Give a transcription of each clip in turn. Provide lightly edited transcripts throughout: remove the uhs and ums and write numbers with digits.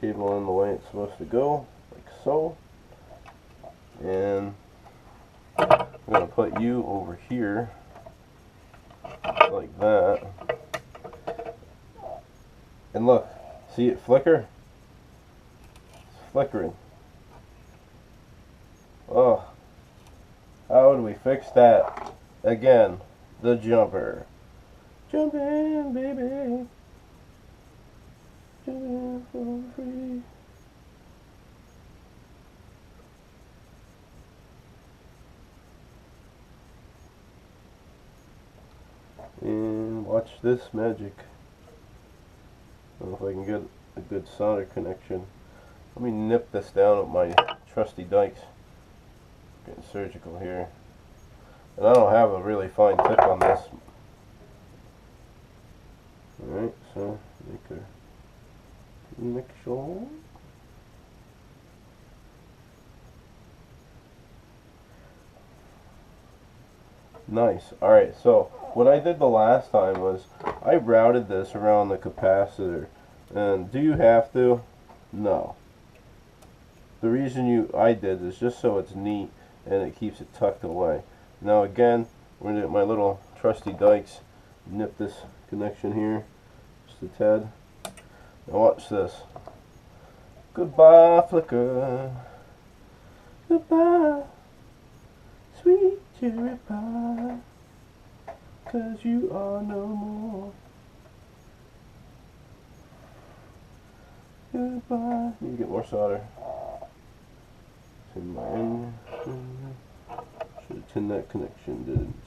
cable in the way it's supposed to go, like so. And I'm going to put you over here, like that. And look, see it flicker? It's flickering. Oh, how do we fix that? Again, the jumper. Jump in, baby. Jump in for free. And watch this magic. I don't know if I can get a good solder connection. Let me nip this down with my trusty dikes. Getting surgical here. And I don't have a really fine tip on this. Alright, so make a connection. Nice. Alright, so what I did the last time was I routed this around the capacitor. And do you have to? No. The reason I did is just so it's neat and it keeps it tucked away. Now again, we're going to get my little trusty dikes, nip this connection here, just a tad. Now watch this. Goodbye, flicker. Goodbye, sweet cherry pie, 'cause you are no more. Goodbye. Need to get more solder. Tin my end. Should have tinned that connection, didn't.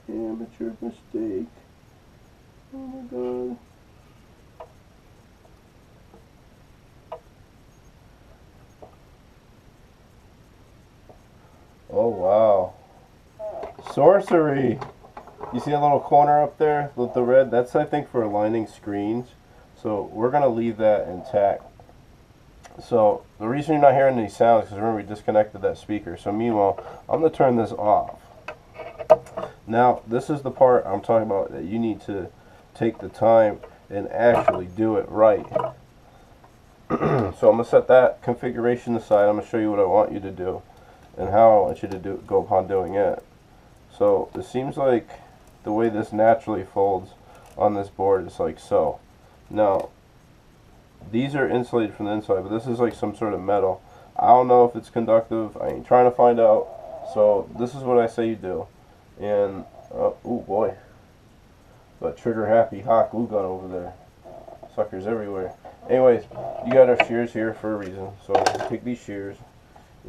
Amateur mistake. Oh my god. Oh wow. Sorcery! You see that little corner up there with the red? That's, I think, for aligning screens. So we're going to leave that intact. So the reason you're not hearing these sounds is because remember we disconnected that speaker. So meanwhile, I'm going to turn this off. Now this is the part I'm talking about that you need to take the time and actually do it right. So I'm going to set that configuration aside. I'm going to show you what I want you to do and how I want you to go upon doing it. So it seems like the way this naturally folds on this board is like so. Now these are insulated from the inside, but this is like some sort of metal. I don't know if it's conductive. I ain't trying to find out. So this is what I say you do. And oh boy, but trigger happy hot glue gun over there. Suckers everywhere. Anyways, you got our shears here for a reason. So we'll take these shears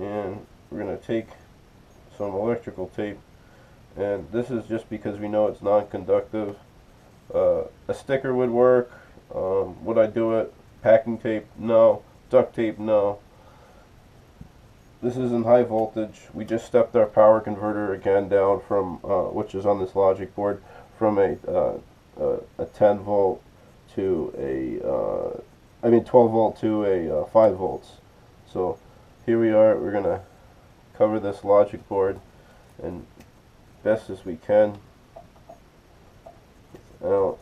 and we're gonna take some electrical tape. And this is just because we know it's non-conductive. A sticker would work. Would I do it? Packing tape? No. Duct tape? No. This isn't high voltage. We just stepped our power converter again down from, which is on this logic board, from a 10 volt to a, 12 volt to a 5 volts. So here we are. We're gonna cover this logic board and best as we can without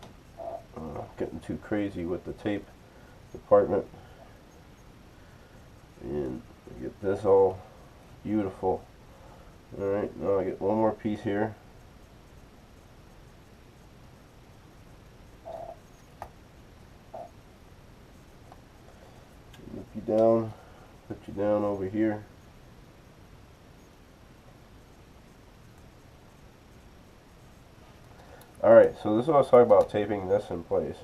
getting too crazy with the tape department, and get this all beautiful. Alright, now I get one more piece here. Lift you down, put you down over here. Alright, so this is what I was talking about, taping this in place.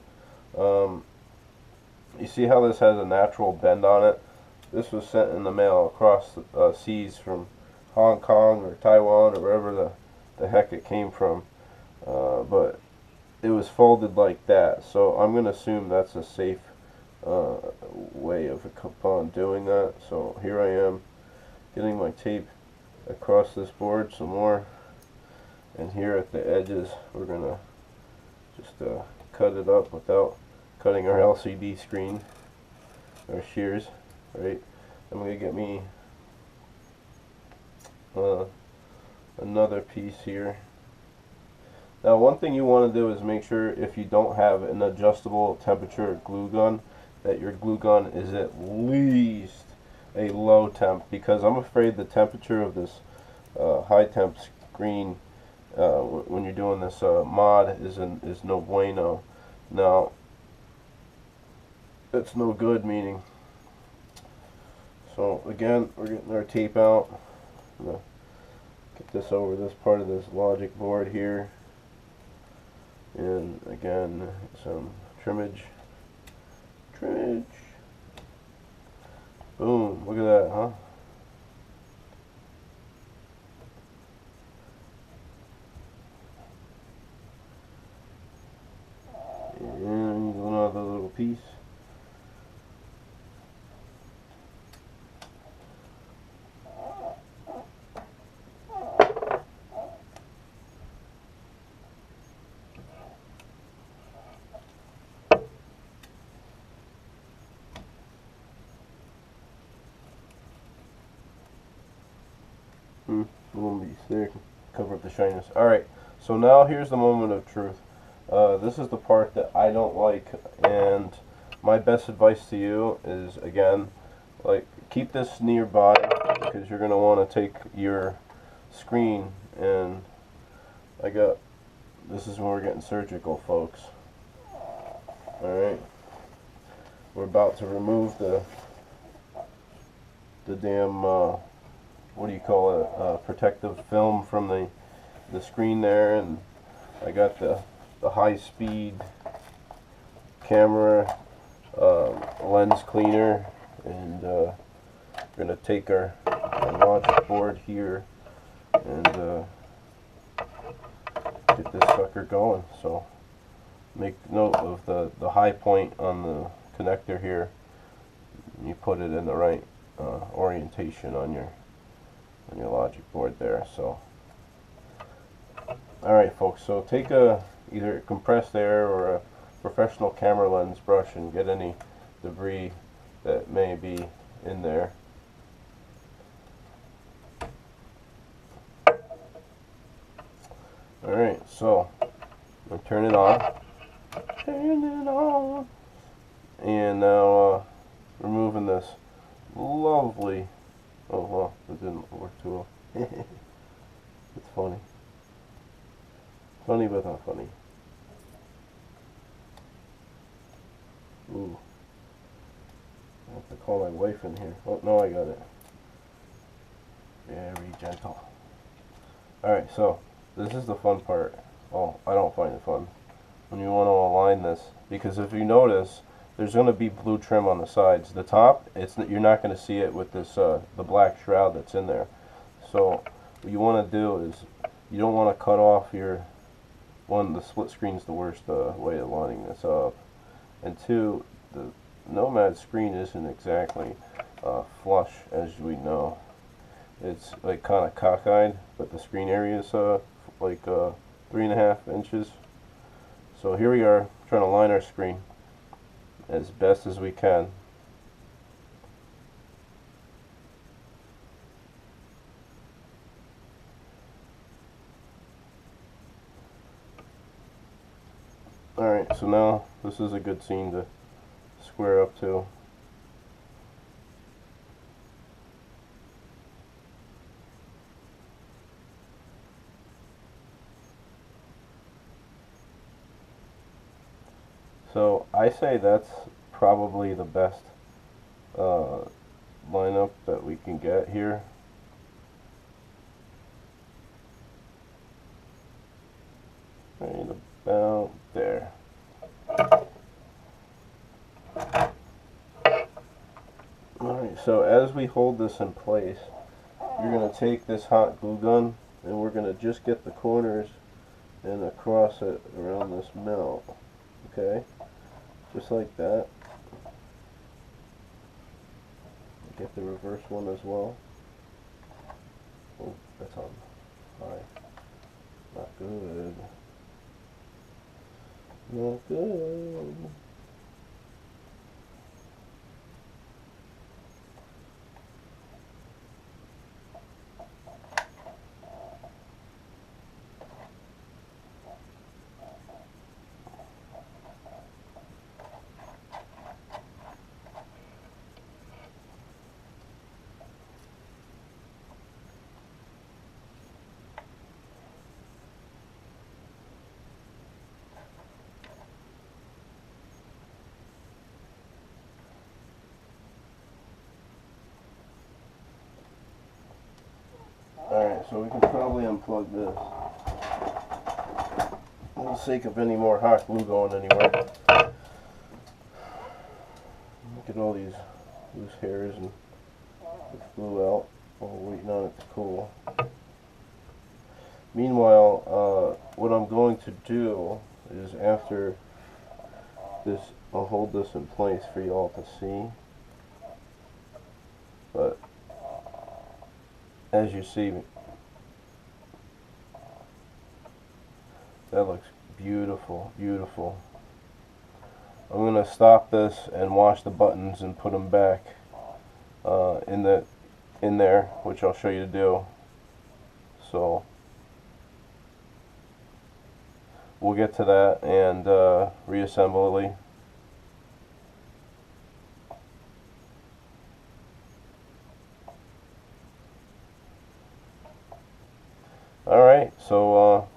You see how this has a natural bend on it? This was sent in the mail across seas from Hong Kong or Taiwan or wherever the heck it came from. But it was folded like that, so I'm going to assume that's a safe way of upon doing that. So here I am getting my tape across this board some more, and here at the edges we're going to just cut it up without cutting our LCD screen, our shears, right? I'm going to get me another piece here. Now one thing you want to do is make sure if you don't have an adjustable temperature glue gun that your glue gun is at least a low temp, because I'm afraid the temperature of this high temp screen when you're doing this mod is no bueno. Now, it's no good, meaning. So again, we're getting our tape out. I'm gonna get this over this part of this logic board here, and again some trimmage. Boom! Look at that, huh? And another little piece. Little piece there, cover up the shyness. Alright, so now here's the moment of truth. This is the part that I don't like, and my best advice to you is, again, like, keep this nearby, because you're going to want to take your screen, and this is when we're getting surgical, folks. Alright, we're about to remove the damn, what do you call it, protective film from the screen there, and I got the high-speed camera lens cleaner, and we're going to take our logic board here and get this sucker going. So make note of the high point on the connector here, and you put it in the right orientation on your logic board there. So alright folks, so take either compressed air or a professional camera lens brush and get any debris that may be in there. Alright, so I'm going to turn it on. And now removing this lovely, oh well, it didn't work too well. It's funny. Funny but not funny. Ooh. I have to call my wife in here. Oh, no, I got it. Very gentle. Alright, so this is the fun part. Oh, I don't find it fun. When you want to align this, because if you notice, there's going to be blue trim on the sides. The top, you're not going to see it with this the black shroud that's in there. So what you want to do is, you don't want to cut off your the split screen's the worst way of lining this up, and two, the Nomad screen isn't exactly flush, as we know. It's like kind of cockeyed, but the screen area is like 3.5 inches. So here we are trying to line our screen as best as we can. Alright, so now this is a good scene to square up to. So I say that's probably the best lineup that we can get here. Right about there. Alright, so as we hold this in place, you're going to take this hot glue gun and we're going to just get the corners and across it around this melt. Okay? Just like that. Get the reverse one as well. Oh, that's on high. Not good. Not good. So we can probably unplug this. For the sake of any more hot glue going anywhere. Look at all these loose hairs and the glue out while we're waiting on it to cool. Meanwhile, what I'm going to do is after this, I'll hold this in place for you all to see. But as you see, that looks beautiful, beautiful. I'm going to stop this and wash the buttons and put them back in there, which I'll show you to do. So we'll get to that and reassembly. Alright, so